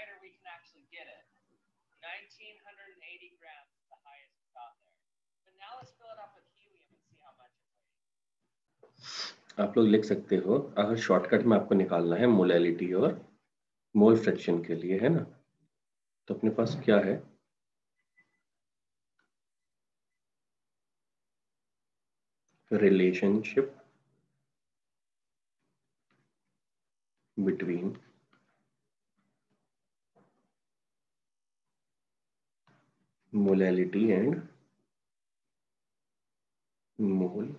lighter we can actually get it. 1980 grams is the highest we got there. But now let's fill it up with helium and see how much it weighs. आप लोग लिख सकते हो, अगर shortcut में आपको निकालना है मोलैलिटी और मोल फ्रैक्शन के लिए, है ना, तो अपने पास क्या है, relationship between molality and mole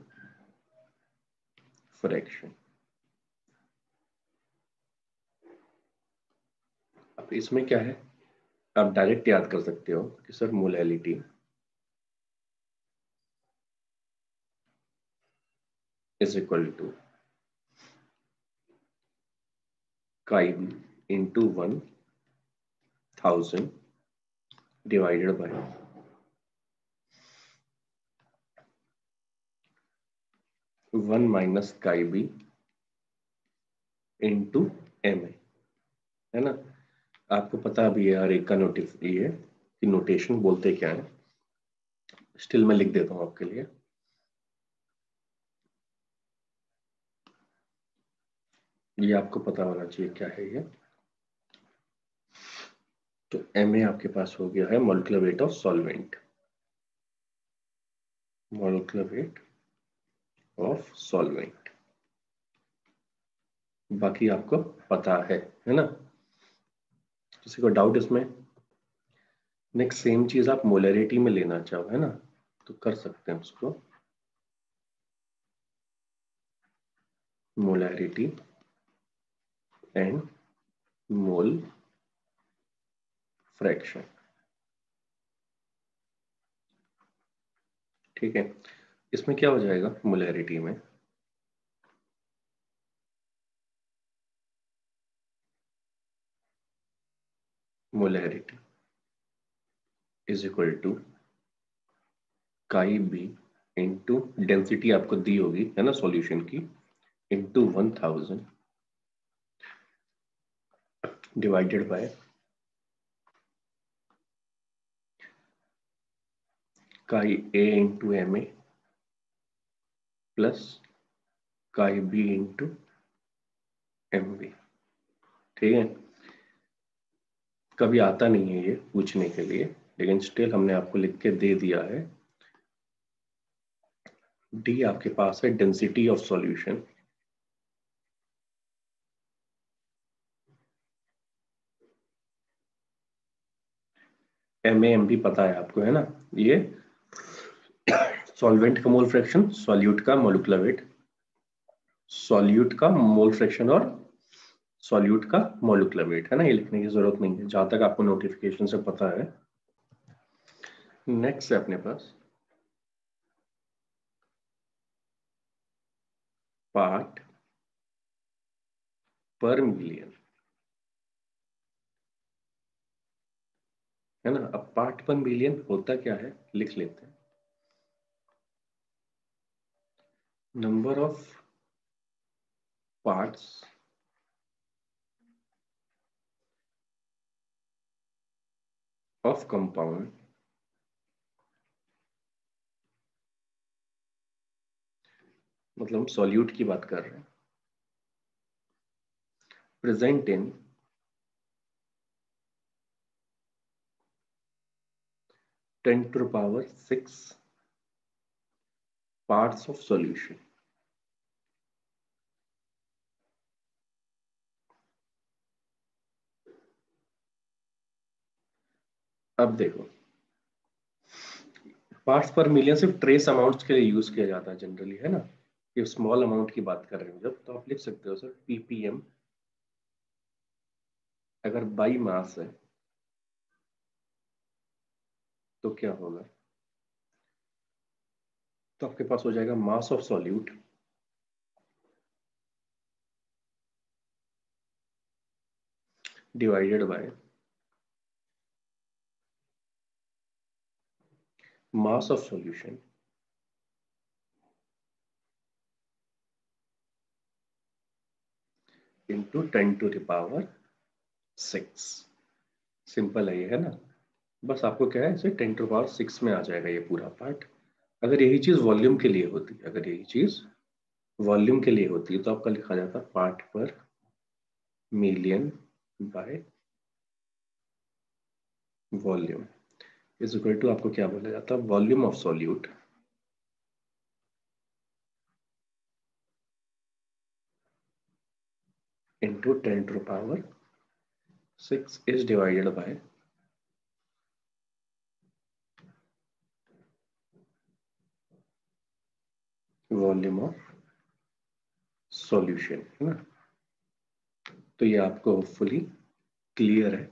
fraction. अब इसमें क्या है, आप डायरेक्ट याद कर सकते हो कि sir molality is equal to chi B into 1000 divided by 1 minus chi B into M है ना। आपको पता भी है हर एक का ये है कि नोटेशन बोलते क्या है, स्टिल मैं लिख देता हूं आपके लिए। ये आपको पता होना चाहिए क्या है ये। तो Ma आपके पास हो गया है molecular weight of solvent, molecular weight of solvent, बाकी आपको पता है ना। किसी को डाउट इसमें? नेक्स्ट सेम चीज आप मोलैरिटी में लेना चाहो, है ना, तो कर सकते हैं उसको। मोलैरिटी एंड मोल फ्रैक्शन, ठीक है। इसमें क्या हो जाएगा, मोलैरिटी में molarity is equal to chi B into density आपको दी होगी, है ना, सॉल्यूशन की, into 1000 divided by chi A into M A plus chi B into M B, ठीक है। कभी आता नहीं है ये पूछने के लिए, लेकिन स्टिल हमने आपको लिख के दे दिया है। डी आपके पास है density of solution, M A M B पता है आपको, है ना। ये सॉल्वेंट का मोल फ्रैक्शन, सॉल्यूट का मोलिकुलर वेट, सॉल्यूट का मोल फ्रैक्शन और सॉल्यूट का मोलिकुलर वेट, है ना। ये लिखने की जरूरत नहीं है जहां तक आपको नोटिफिकेशन से पता है। नेक्स्ट है अपने पास पार्ट पर मिलियन, है ना। अब पार्ट पर मिलियन होता क्या है, लिख लेते हैं। Number of parts of compound मतलब हम सॉल्यूट की बात कर रहे हैं, present in 10⁶ parts of solution. अब देखो, पार्ट्स पर मिलियन सिर्फ ट्रेस अमाउंट्स के लिए यूज किया जाता है जनरली, है ना। ये स्मॉल अमाउंट की बात कर रहे हैं जब, तो आप लिख सकते हो सर ppm अगर बाई मास है तो क्या होगा, तो आपके पास हो जाएगा मास of solute divided by mass of solution into 10⁶। Simple है ये, है ना। बस आपको क्या है, इसे 10⁶ में आ जाएगा ये पूरा पार्ट। अगर यही चीज वॉल्यूम के लिए होती, अगर यही चीज वॉल्यूम के लिए होती है तो आपका लिखा जाता part per million by volume is equal to, आपको क्या बोला जाता है, volume of solute into 10⁶ is divided by volume of solution, है ना। तो ये आपको होपफुली क्लियर है।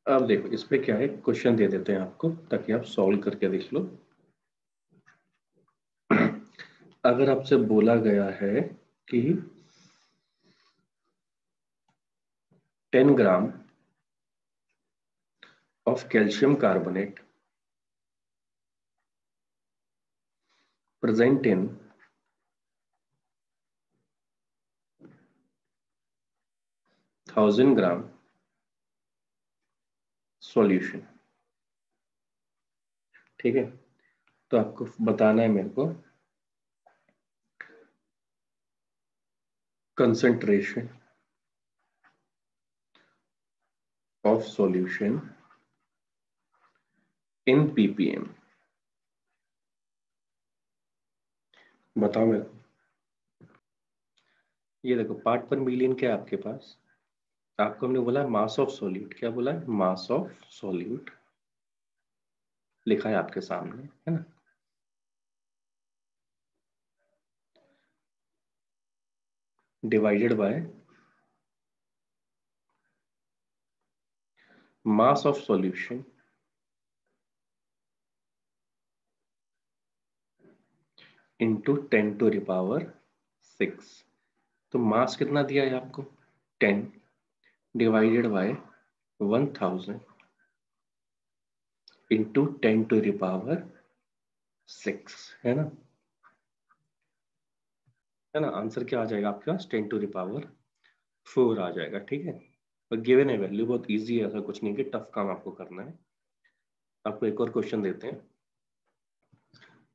अब देखो इस पे क्या है, क्वेश्चन दे देते हैं आपको ताकि आप सॉल्व करके देख लो। अगर आपसे बोला गया है कि 10 ग्राम of calcium carbonate present in 1000 gram solution, ठीक है। तो आपको बताना है मेरे को concentration of solution in ppm। बताओ मेरे को। ये देखो पार्ट पर मिलियन क्या है आपके पास, आपको हमने बोला मास ऑफ सॉल्यूट, क्या बोला है, मास ऑफ सॉल्यूट लिखा है आपके सामने, है ना। Divided by mass of solution into 10⁶। तो मास कितना दिया है आपको, 10 डिवाइडेड बाय 1000 इंटू 10⁶, है ना। है ना, आंसर क्या आ जाएगा आपके पास, 10⁴ आ जाएगा, ठीक है। और गिवन है वैल्यू, बहुत इजी है, ऐसा कुछ नहीं कि टफ काम आपको करना है। आपको एक और क्वेश्चन देते हैं,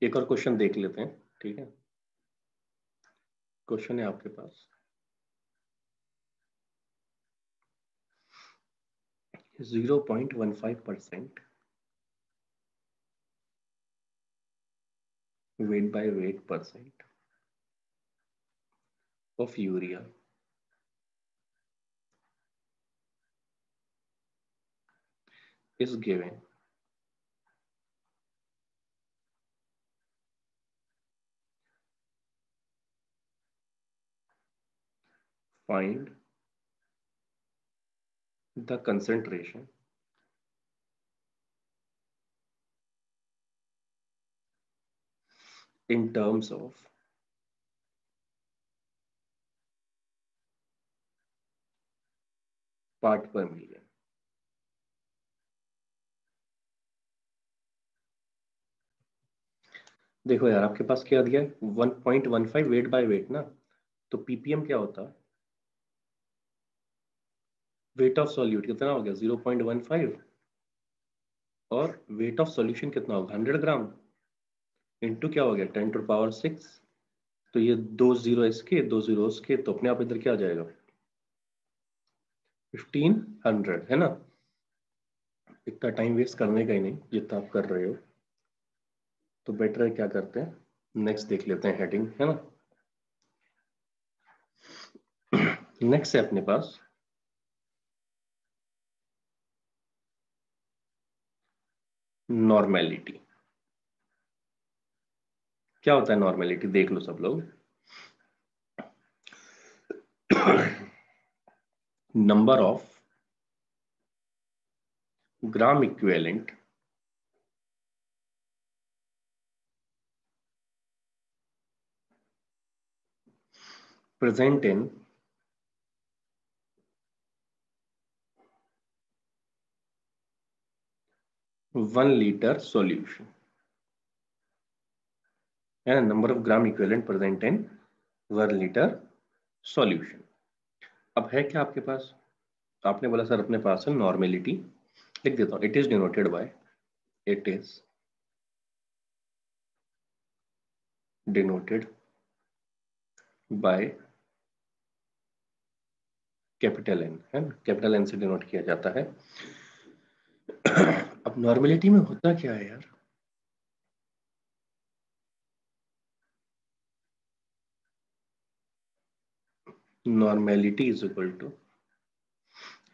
एक और क्वेश्चन देख लेते हैं, ठीक है। क्वेश्चन है आपके पास 0.15% weight by weight percent of urea is given. Find the concentration in terms of part per million। देखो यार आपके पास क्या दिया है, 1.15 वेट बाय वेट ना, तो ppm क्या होता है, वेट ऑफ सॉल्यूट कितना हो गया 0.15, और वेट ऑफ सॉल्यूशन कितना होगा 100 ग्राम, इंटू क्या हो गया 10⁶। तो ये 2 जीरो इसके 2 जीरो उसके, तो अपने आप इधर क्या आ जाएगा 1500, है ना। इतना टाइम वेस्ट करने का ही नहीं जितना आप कर रहे हो, तो बेटर है क्या करते हैं, नेक्स्ट देख लेते हैं हेडिंग, है ना। नेक्स्ट है अपने पास नॉर्मेलिटी। क्या होता है नॉर्मेलिटी, देख लो सब लोग। Number of gram equivalent present in 1 liter solution, and number of gram equivalent present in 1 liter solution। अब है क्या आपके पास, आपने बोला सर अपने पास है नॉर्मेलिटी, लिख देता हूं, it is denoted by, it is denoted by capital N, है ना, कैपिटल एन से डिनोट किया जाता है। अब नॉर्मेलिटी में होता क्या है यार, नॉर्मेलिटी इज इक्वल टू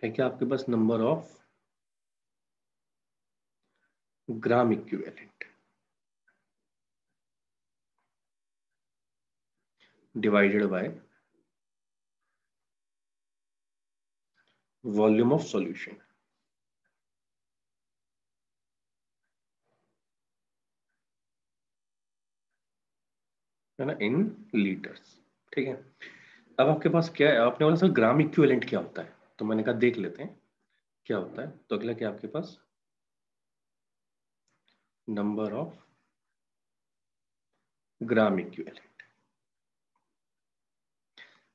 है क्या आपके पास number of gram equivalent divided by volume of solution, है ना, इन लीटर्स। ठीक है, अब आपके पास क्या है, आपने बोला सर ग्राम इक्विवेलेंट क्या होता है, तो मैंने कहा देख लेते हैं क्या होता है। तो अगला क्या आपके पास नंबर ऑफ ग्राम इक्विवेलेंट।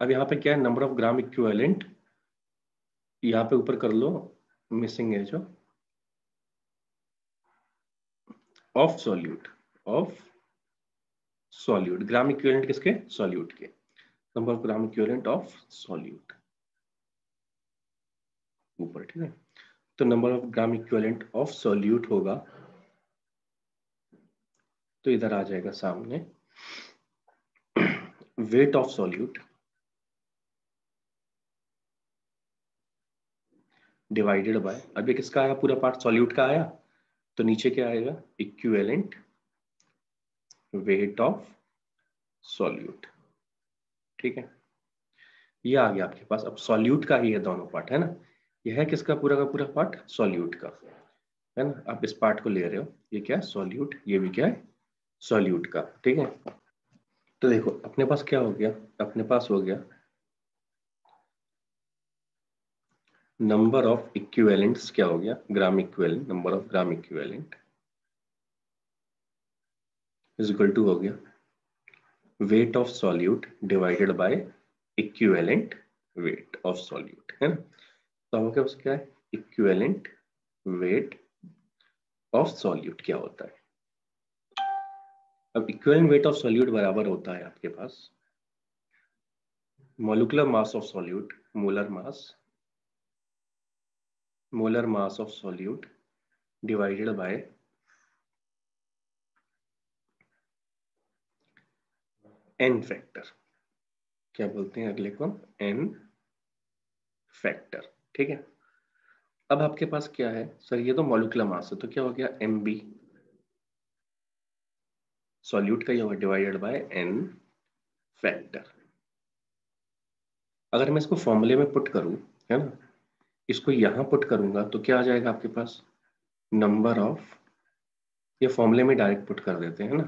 अब यहाँ पे क्या है, नंबर ऑफ ग्राम इक्विवेलेंट, यहाँ पे ऊपर कर लो, मिसिंग है जो of solute, of solute, gram equivalent किसके, सॉल्यूट के, number of gram equivalent of solute ऊपर। ठीक है, तो number of gram equivalent of solute होगा, तो इधर आ जाएगा सामने wait of solute divided bye, अब ये किसका आया, पूरा पार्ट सॉल्यूट का आया, तो नीचे क्या आएगा, इक्विवेलेंट वेट ऑफ सॉल्यूट। ठीक है, ये आ गया आपके पास। अब सॉल्यूट का ही है दोनों पार्ट, है ना, यह है किसका, पूरा का पूरा पार्ट सॉल्यूट का, है ना, आप इस पार्ट को ले रहे हो, ये क्या है सॉल्यूट, ये भी क्या है सॉल्यूट का। ठीक है, तो देखो अपने पास क्या हो गया, अपने पास हो गया नंबर ऑफ इक्विवेलेंट्स, क्या हो गया gram equivalent, number of gram equivalent is equal to हो गया weight of solute divided by equivalent weight of solute, है ना। तो हमारे पास क्या है, इक्विवेलेंट वेट ऑफ सॉल्यूट क्या होता है। अब इक्विवेलेंट वेट ऑफ सॉल्यूट बराबर होता है आपके पास molecular mass of solute, molar mass of solute divided by n factor, क्या बोलते हैं अगले को, एन फैक्टर। ठीक है, अब आपके पास क्या है सर, ये तो मॉलिक्यूलर मास है, तो क्या हो गया एम बी सॉल्यूट का ही होगा डिवाइडेड बाय एन फैक्टर। अगर मैं इसको फॉर्मूले में पुट करूं, है ना, इसको यहां पुट करूंगा तो क्या आ जाएगा आपके पास नंबर ऑफ, ये फॉर्मूले में डायरेक्ट पुट कर देते हैं, है ना,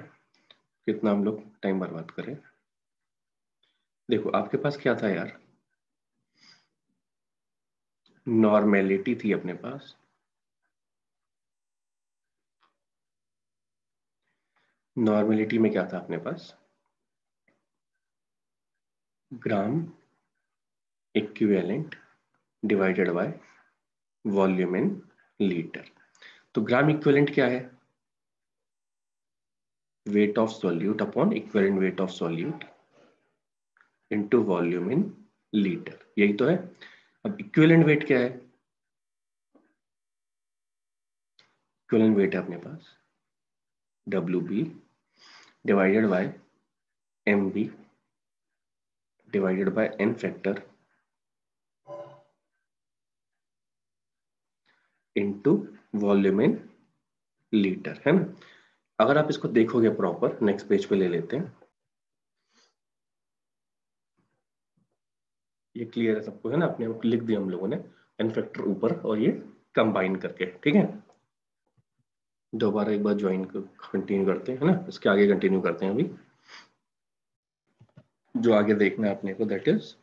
कितना हम लोग टाइम बर्बाद करें। देखो आपके पास क्या था यार, नॉर्मेलिटी थी अपने पास, नॉर्मेलिटी में क्या था अपने पास gram equivalent divided by volume in litre. तो ग्राम इक्विवेलेंट क्या है, weight of solute upon equivalent weight of solute into volume in litre, यही तो है। अब इक्विवेलेंट वेट क्या है, इक्विवेलेंट वेट है अपने पास WB divided by MB divided by N factor into volume in litre, है ना। अगर आप इसको देखोगे प्रॉपर, नेक्स्ट पेज पे ले लेते हैं, ये क्लियर है सबको, है ना, अपने आप लिख दिया हम लोगों ने N फैक्टर ऊपर और ये कंबाइन करके। ठीक है, दोबारा एक बार ज्वाइन कंटिन्यू करते हैं, है ना, इसके आगे कंटिन्यू करते हैं अभी, जो आगे देखना है अपने को दैट इज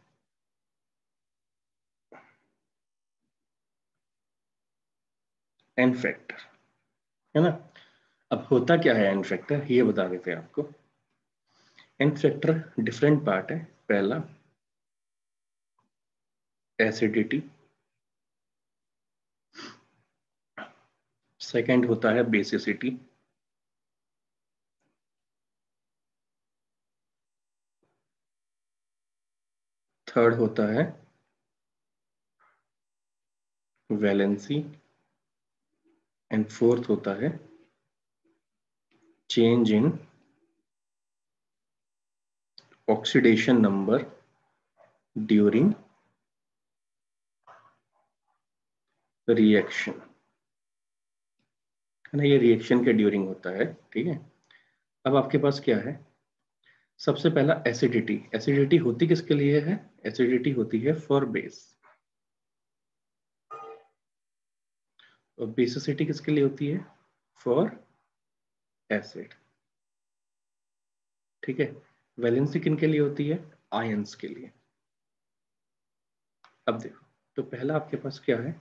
एन फैक्टर, है ना। अब होता क्या है एन फैक्टर, ये बता देते हैं आपको। एन फैक्टर डिफरेंट पार्ट है, पहला एसिडिटी, सेकंड होता है बेसिसिटी, थर्ड होता है वैलेंसी, एंड फोर्थ होता है change in oxidation number during reaction, है ना। ये रिएक्शन के ड्यूरिंग होता है, ठीक है। अब आपके पास क्या है, सबसे पहला एसिडिटी। एसिडिटी होती किसके लिए है? एसिडिटी होती है फॉर बेस, और बेसिसिटी किसके लिए होती है? फॉर एसिड, ठीक है। वैलेंसी किन के लिए होती है? आयंस के लिए। अब देखो, तो पहला आपके पास क्या है?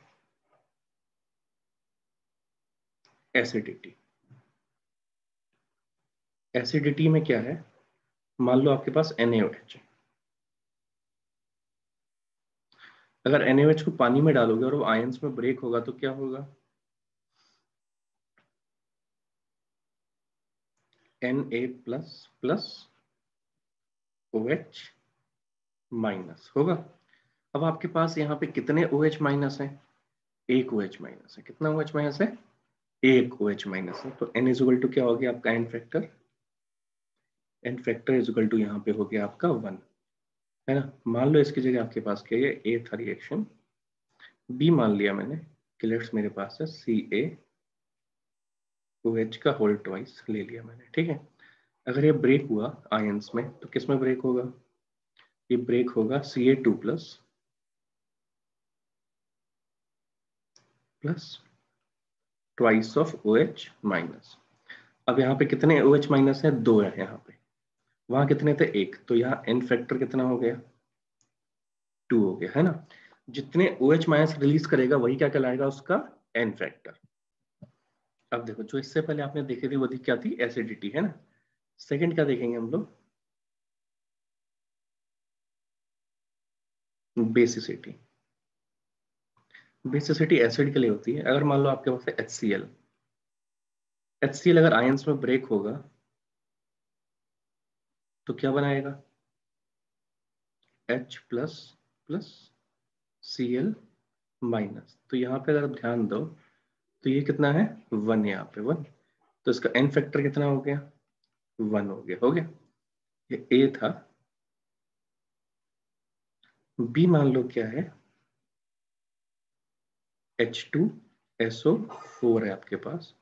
एसिडिटी। एसिडिटी में क्या है, मान लो आपके पास NaOH है। अगर NaOH को पानी में डालोगे और वो आयंस में ब्रेक होगा तो क्या होगा? Na plus plus OH minus होगा। अब आपके पास यहाँ पे कितने OH माइनस है? एक OH माइनस है। कितना OH माइनस है? एक OH माइनस है। तो N इज इक्वल टू क्या हो गया आपका? N factor is equal to यहाँ पे हो गया आपका 1, है ना। मान लो इसकी जगह आपके पास क्या है? ए था रिएक्शन, बी मान लिया मैंने कि लेट्स मेरे पास है CaOH का होल ट्वाइस ले लिया मैंने, ठीक है। अगर ये ब्रेक हुआ आयंस में तो किस में ब्रेक होगा? ये ब्रेक होगा Ca2 plus plus twice of OH minus. अब यहाँ पे कितने OH माइनस है? दो है यहाँ पे। वहां कितने थे? एक। तो यहाँ एन फैक्टर कितना हो गया? 2 हो गया, है ना। जितने OH माइनस रिलीज करेगा वही क्या कहलाएगा? उसका एन फैक्टर। अब देखो, जो इससे पहले आपने देखी थी वो थी क्या थी? एसिडिटी, है ना। सेकंड क्या देखेंगे हम लोग? बेसिसिटी। बेसिसिटी एसिड के लिए होती है। अगर मान लो आपके पास है HCl, HCl अगर आयंस में ब्रेक होगा तो क्या बनाएगा? H plus plus Cl minus. तो यहाँ पे अगर आप ध्यान दो तो ये कितना है? 1, यहाँ पे 1। तो इसका एन फैक्टर कितना हो गया? 1 हो गया, हो गया। ये ए था। बी मान लो क्या है? H2SO4 है आपके पास।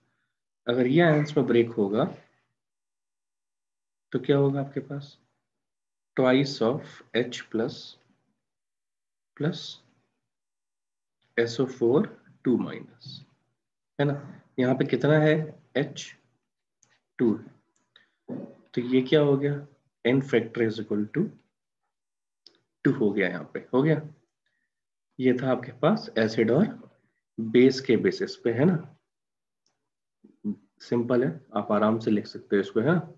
अगर ये आयंस में ब्रेक होगा तो क्या होगा आपके पास? Twice of H plus plus SO4 2 minus, है ना। यहाँ पे कितना है? H2 है। तो ये क्या हो गया? N factor is equal to 2 हो गया, यहाँ पे हो गया। ये था आपके पास एसिड और बेस के बेसिस पे, है ना। सिंपल है, आप आराम से लिख सकते हो इसको, है ना।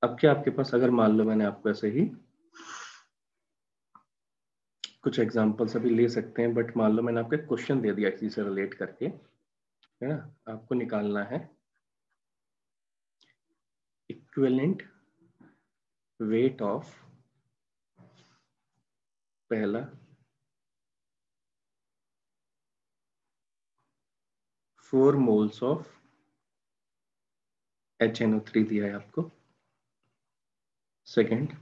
अब क्या आपके पास, अगर मान लो मैंने आपको ऐसे ही कुछ एग्जांपल्स अभी ले सकते हैं, बट मान लो मैंने आपको क्वेश्चन दे दिया इसी से रिलेट करके, है ना। आपको निकालना है इक्विवेलेंट वेट ऑफ, पहला 4 मोल्स ऑफ HNO3 दिया है आपको। सेकंड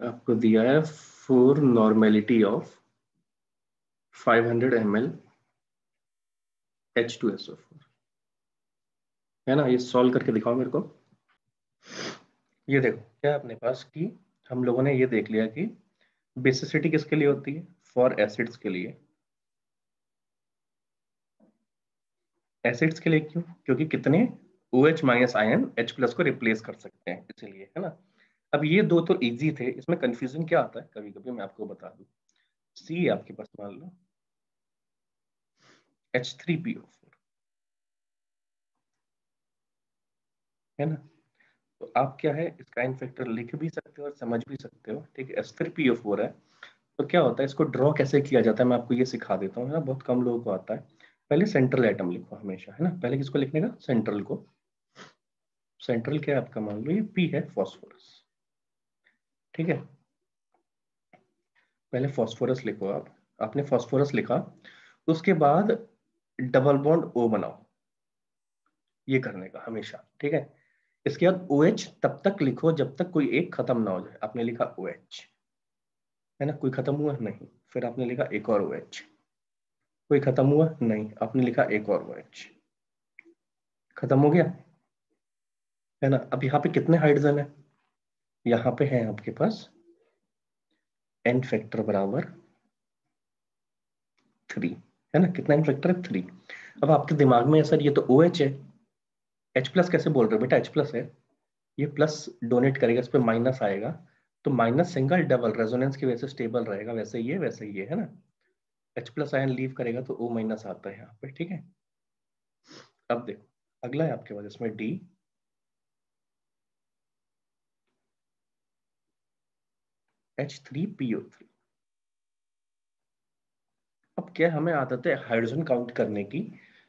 आपको दिया है 4 नॉर्मेलिटी ऑफ 500 ml H2SO4, है ना। ये सॉल्व करके दिखाओ मेरे को। ये देखो क्या है अपने पास कि हम लोगों ने ये देख लिया कि बेसिसिटी किसके लिए होती है? फॉर एसिड्स के लिए। एसिड्स के लिए क्यों? क्योंकि कितने OH minus ion H plus को रिप्लेस कर सकते हैं, इसीलिए, है ना। अब ये दो तो इजी थे, इसमें कंफ्यूजन क्या आता है कभी कभी, मैं आपको बता दूं। सी आपके पास मान लो H3PO4, है ना। तो आप क्या है, इसका इन फैक्टर लिख भी सकते हो और समझ भी सकते हो, ठीक है। H3PO4 है तो क्या होता है, इसको ड्रॉ कैसे किया जाता है मैं आपको ये सिखा देता हूँ, है ना, बहुत कम लोगों को आता है। पहले सेंट्रल एटम लिखो हमेशा, है ना, पहले किसको लिखने का, सेंट्रल को। सेंट्रल क्या है आपका, मान लो ये पी है, फॉस्फोरस, ठीक है। पहले फॉस्फोरस लिखो आप, आपने फॉस्फोरस लिखा, उसके बाद डबल बॉन्ड ओ बनाओ, ये करने का हमेशा, ठीक है। इसके बाद OH तब तक लिखो जब तक कोई एक खत्म ना हो जाए। आपने लिखा OH, है ना, कोई खत्म हुआ नहीं, फिर आपने लिखा एक और OH, कोई खत्म हुआ नहीं, आपने लिखा एक और OH, खत्म हो गया, है ना। अब यहाँ पे कितने हाइड्रोजन है, यहाँ पे है आपके पास n फैक्टर बराबर 3, है ना, कितना n फैक्टर है, 3। अब आपके दिमाग में सर ये तो OH है, H प्लस कैसे बोल रहे हो बेटा, H प्लस है, ये प्लस डोनेट करेगा, इस पे माइनस आएगा, तो माइनस सिंगल डबल रेजोनेंस की वजह से स्टेबल रहेगा, वैसे ये है ना। H प्लस आयन लीव करेगा तो O माइनस आता है यहाँ पे, ठीक है। अब देखो अगला है आपके पास इसमें D, H3PO3। अब क्या हमें आदत है हाइड्रोजन काउंट करने की,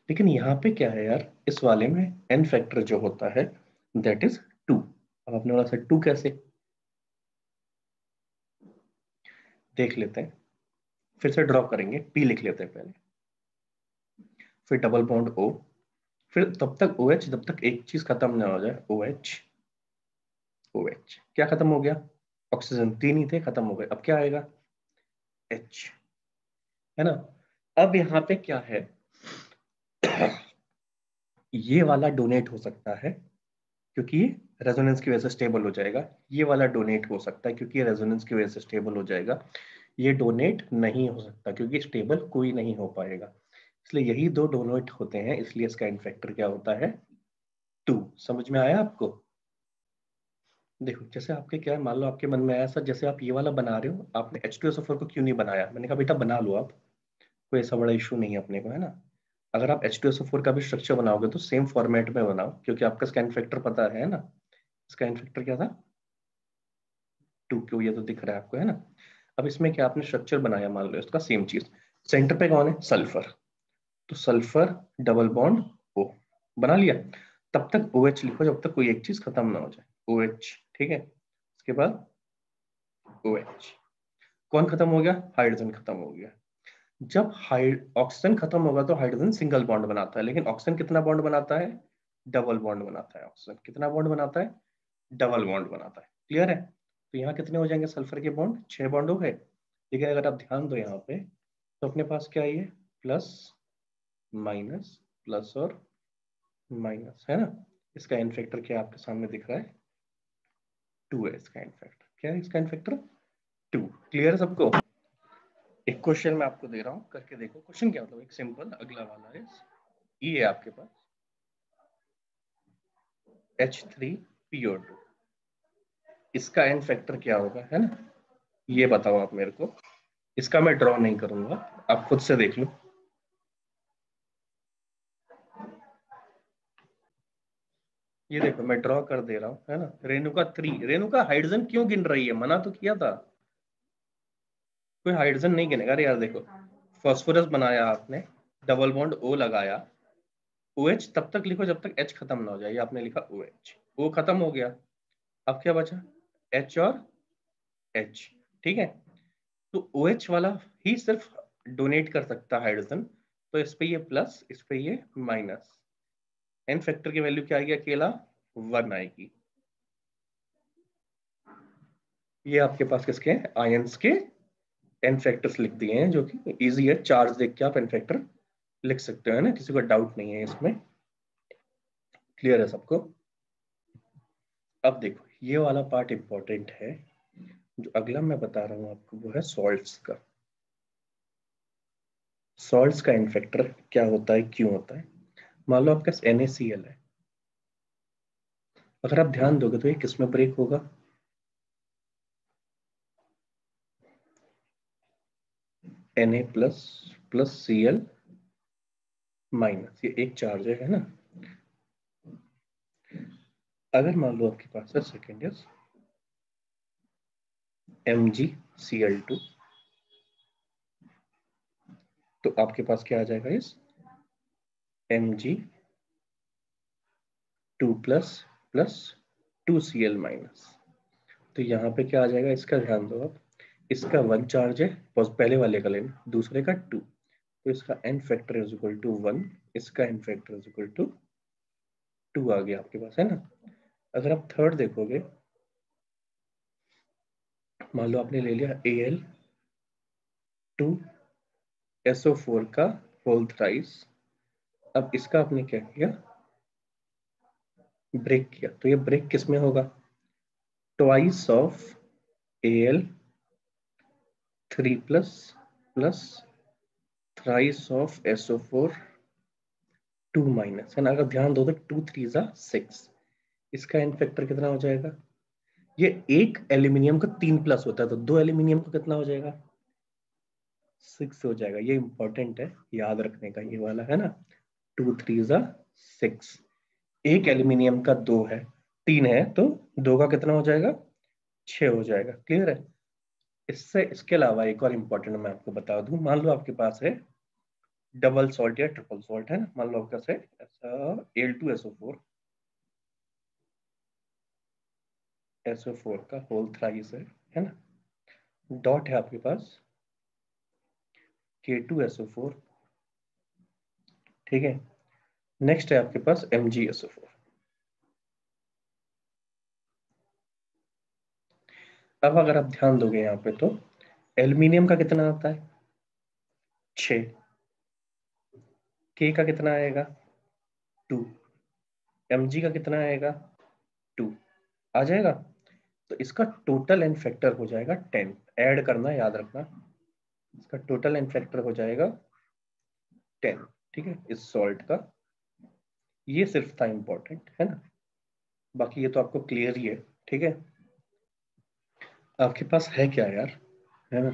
लेकिन यहाँ पे क्या है यार, इस वाले में n फैक्टर जो होता है दैट इज 2। अब आपने बोला सर 2 कैसे, देख लेते हैं, फिर से ड्रॉ करेंगे, P लिख लेते हैं पहले, फिर डबल बॉन्ड O, फिर तब तक OH जब तक एक चीज खत्म ना हो जाए, OH, OH क्या खत्म हो गया, ऑक्सीजन, 3 ही थे खत्म हो गए, अब क्या आएगा H, है ना। अब यहाँ पे क्या है, ये वाला डोनेट हो सकता है क्योंकि ये रेजोनेंस की वजह से स्टेबल हो जाएगा, ये वाला डोनेट हो सकता है क्योंकि ये रेजोनेंस की वजह से स्टेबल हो जाएगा, ये डोनेट नहीं हो सकता क्योंकि स्टेबल कोई नहीं हो पाएगा, इसलिए यही दो डोनेट होते हैं, इसलिए इसका n फैक्टर क्या होता है 2। समझ में आया आपको। देखो जैसे आपके क्या है, मान लो आपके मन में आया सर जैसे आप ये वाला बना रहे हो, आपने H2SO4 को क्यों नहीं बनाया, मैंने कहा बेटा बना लो आप, कोई ऐसा बड़ा इशू नहीं है अपने को, है ना। अगर आप H2SO4 का भी स्ट्रक्चर बनाओगे तो सेम फॉर्मेट में बनाओ, क्योंकि आपका स्कैन फैक्टर पता है ना, स्कैन फैक्टर क्या था 2, क्यों ये तो दिख रहा है आपको, है ना। अब इसमें क्या आपने स्ट्रक्चर बनाया, मान लो इसका सेम चीज, सेंटर पे कौन है, सल्फर, तो सल्फर डबल बॉन्ड O बना लिया, तब तक OH लिखो जब तक कोई एक चीज खत्म ना हो जाए, OH, ठीक है। उसके बाद OH, कौन खत्म हो गया, हाइड्रोजन खत्म हो गया। जब ऑक्सीजन खत्म होगा तो हाइड्रोजन सिंगल बॉन्ड बनाता है, लेकिन ऑक्सीजन कितना बॉन्ड बनाता है, डबल बॉन्ड बनाता है। ऑक्सीजन कितना बॉन्ड बनाता है, डबल बॉन्ड बनाता है, क्लियर है। तो यहाँ कितने हो जाएंगे सल्फर के बॉन्ड, 6 बॉन्ड हो गए। लेकिन अगर आप ध्यान दो यहाँ पे, तो अपने पास क्या है, प्लस माइनस, प्लस और माइनस, है ना। इसका एन फैक्टर क्या आपके सामने दिख रहा है, 2 है इसका एन फैक्टर, क्या है इसका एन फैक्टर 2। क्लियर है सबको। एक क्वेश्चन मैं आपको दे रहा हूँ, करके देखो, क्वेश्चन क्या मतलब, एक सिंपल अगला वाला है, ये है आपके पास H3PO2, इसका एन फैक्टर क्या होगा, है ना, ये बताओ आप मेरे को। इसका मैं ड्रॉ नहीं करूंगा, आप खुद से देख लो। ये देखो मैं ड्रॉ कर दे रहा हूँ, है ना, रेणुका 3, रेणुका हाइड्रोजन क्यों गिन रही है, मना तो किया था, कोई हाइड्रोजन नहीं गिनेगा। अरे यार देखो, फास्फोरस बनाया आपने, डबल बॉन्ड O लगाया, OH तब तक लिखो जब तक H खत्म ना हो जाए, ये आपने लिखा OH, O खत्म हो गया, अब क्या बचा, H और H, ठीक है। तो OH वाला ही सिर्फ डोनेट कर सकता है हाइड्रोजन, तो इस पे ये प्लस, इस पे ये माइनस, एन फैक्टर की वैल्यू क्या आएगी, अकेला 1 आएगी। ये आपके पास किसके आयंस के एन फैक्टर्स लिख दिए हैं, जो कि इजी है, चार्ज देख के आप एन फैक्टर लिख सकते हो, है ना, किसी को डाउट नहीं है इसमें, क्लियर है सबको। अब देखो ये वाला पार्ट इंपॉर्टेंट है, जो अगला मैं बता रहा हूं आपको वो है सॉल्ट्स का। सॉल्ट्स का एन फैक्टर क्या होता है, क्यों होता है। मान लो आपके पास NaCl है, अगर आप ध्यान दोगे तो ये किस में ब्रेक होगा, Na plus plus Cl minus, ये एक चार्ज है ना। अगर मान लो आपके पास है सेकेंड इज MgCl2, तो आपके पास क्या आ जाएगा, इस Mg2 plus plus 2Cl minus. तो यहाँ पे क्या आ जाएगा, इसका ध्यान दो आप, इसका 1 चार्ज है, पहले वाले का लेना, दूसरे का 2, तो इसका n factor is equal to 1, इसका n factor is equal to 2 आ गया आपके पास, है ना। अगर आप थर्ड देखोगे, मान लो आपने ले लिया Al2SO4 का होल थ्राइस, अब इसका आपने क्या किया, ब्रेक किया, तो ये ब्रेक किस में होगा, twice of Al3 plus plus thrice of SO4 2 minus, है ना। अगर ध्यान दो तो 2 3 जा 6, इसका एन फैक्टर कितना हो जाएगा, ये एक एल्यूमिनियम का 3 प्लस होता है, तो 2 एल्यूमिनियम का कितना हो जाएगा, 6 हो जाएगा। ये इंपॉर्टेंट है याद रखने का, ये वाला, है ना। 2 3 जा 6, एक एल्यूमिनियम का 2 है, 3 है, तो 2 का कितना हो जाएगा, 6 हो जाएगा। क्लियर है। इसके अलावा एक और इंपॉर्टेंट मैं आपको बता दूं, मान लो आपके पास है डबल सॉल्ट या ट्रिपल सॉल्ट, है ना। मान लो आपके पास है ऐसा Al2SO4 का होल थ्राइस है ना, डॉट है आपके पास K2SO4, ठीक है। नेक्स्ट है आपके पास MgSO4। अब अगर आप ध्यान दोगे यहाँ पे, तो एल्यूमिनियम का कितना आता है, 6, K का कितना आएगा, 2, Mg का कितना आएगा, 2 आ जाएगा। तो इसका टोटल एन फैक्टर हो जाएगा 10, ऐड करना याद रखना, इसका टोटल एन फैक्टर हो जाएगा 10, ठीक है, इस सॉल्ट का। ये सिर्फ था इंपॉर्टेंट, है ना, बाकी ये तो आपको क्लियर ही है, ठीक है। आपके पास है क्या यार, है ना,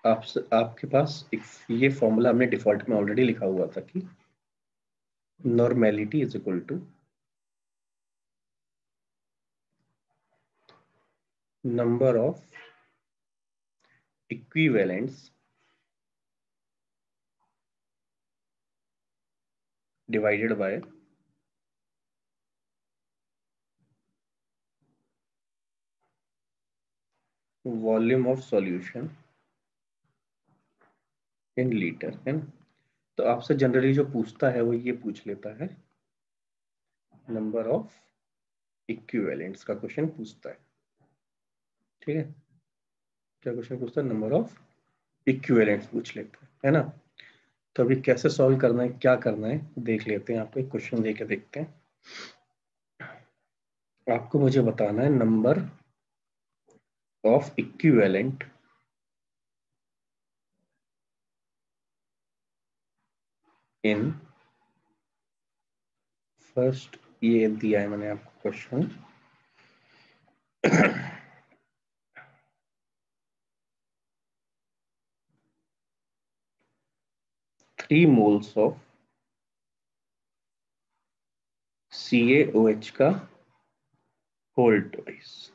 आपके पास एक ये फॉर्मूला हमने डिफॉल्ट में ऑलरेडी लिखा हुआ था कि normality is equal to number of equivalents divided by volume of solution in litre, है ना। तो आपसे जनरली जो पूछता है वो ये पूछ लेता है, नंबर ऑफ इक्विवेलेंट्स का क्वेश्चन पूछता है, ठीक है। क्या क्वेश्चन पूछता है, नंबर ऑफ इक्विवेलेंट्स पूछ लेता है ना। तो अभी कैसे सॉल्व करना है, क्या करना है, देख लेते हैं। आपको एक क्वेश्चन देके देखते हैं। आपको मुझे बताना है number of equivalent in, first ये दिया है मैंने आपको क्वेश्चन, 3 मोल्स ऑफ CaOH का होल ट्वाइस।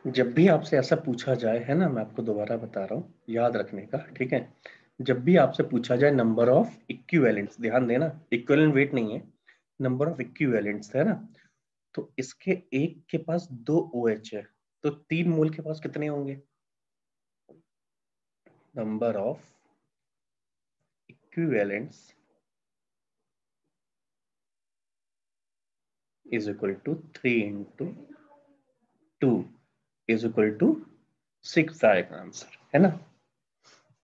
जब भी आपसे ऐसा पूछा जाए, है ना, मैं आपको दोबारा बता रहा हूँ याद रखने का, ठीक है। जब भी आपसे पूछा जाए नंबर ऑफ इक्विवेलेंट्स, ध्यान देना, इक्विवेलेंट वेट नहीं है, नंबर ऑफ इक्विवेलेंट्स, है ना। तो इसके एक के पास 2 OH है, तो 3 मोल के पास कितने होंगे, number of equivalents is equal to 3 into 2 is equal to 6 आएगा आंसर, है ना।